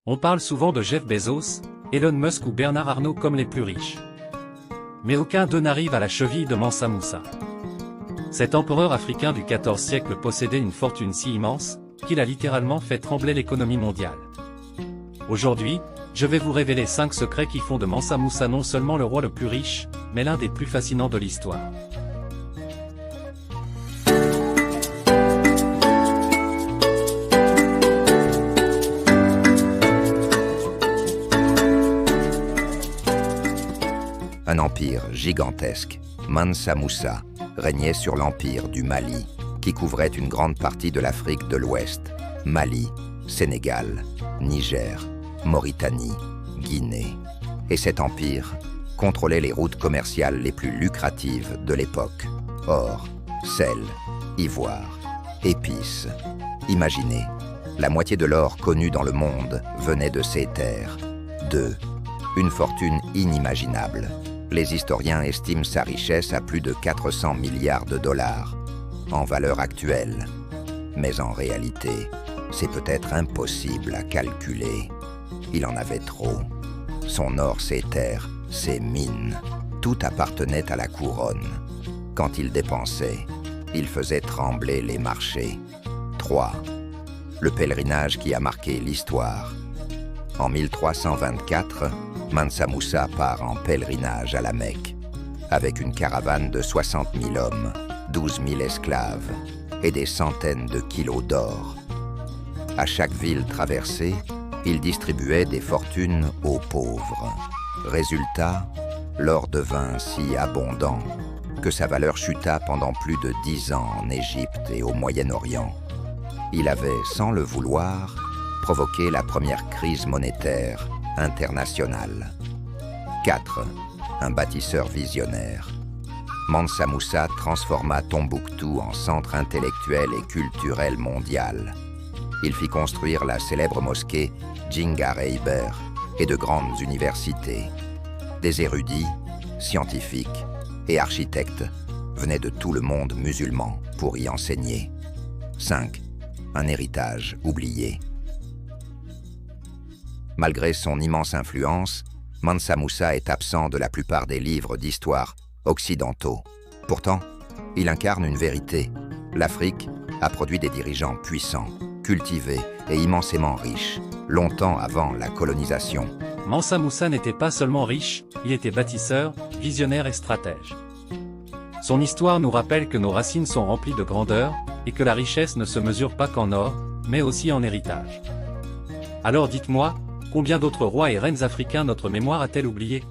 On parle souvent de Jeff Bezos, Elon Musk ou Bernard Arnault comme les plus riches. Mais aucun d'eux n'arrive à la cheville de Mansa Moussa. Cet empereur africain du XIVe siècle possédait une fortune si immense, qu'il a littéralement fait trembler l'économie mondiale. Aujourd'hui, je vais vous révéler 5 secrets qui font de Mansa Moussa non seulement le roi le plus riche, mais l'un des plus fascinants de l'histoire. Un empire gigantesque, Mansa Moussa, régnait sur l'empire du Mali, qui couvrait une grande partie de l'Afrique de l'Ouest. Mali, Sénégal, Niger, Mauritanie, Guinée. Et cet empire contrôlait les routes commerciales les plus lucratives de l'époque. Or, sel, ivoire, épices. Imaginez, la moitié de l'or connu dans le monde venait de ces terres. 2. Une fortune inimaginable. Les historiens estiment sa richesse à plus de 400 milliards de dollars, en valeur actuelle. Mais en réalité, c'est peut-être impossible à calculer. Il en avait trop. Son or, ses terres, ses mines, tout appartenait à la couronne. Quand il dépensait, il faisait trembler les marchés. 3. Le pèlerinage qui a marqué l'histoire. En 1324, Mansa Moussa part en pèlerinage à la Mecque, avec une caravane de 60 000 hommes, 12 000 esclaves et des centaines de kilos d'or. À chaque ville traversée, il distribuait des fortunes aux pauvres. Résultat, l'or devint si abondant que sa valeur chuta pendant plus de 10 ans en Égypte et au Moyen-Orient. Il avait, sans le vouloir, provoqué la première crise monétaire internationale. 4. Un bâtisseur visionnaire. Mansa Moussa transforma Tombouctou en centre intellectuel et culturel mondial. Il fit construire la célèbre mosquée Djingar Eiber et de grandes universités. Des érudits, scientifiques et architectes venaient de tout le monde musulman pour y enseigner. 5. Un héritage oublié. Malgré son immense influence, Mansa Moussa est absent de la plupart des livres d'histoire occidentaux. Pourtant, il incarne une vérité. L'Afrique a produit des dirigeants puissants, cultivés et immensément riches, longtemps avant la colonisation. Mansa Moussa n'était pas seulement riche, il était bâtisseur, visionnaire et stratège. Son histoire nous rappelle que nos racines sont remplies de grandeur, et que la richesse ne se mesure pas qu'en or, mais aussi en héritage. Alors dites-moi, combien d'autres rois et reines africains notre mémoire a-t-elle oublié ?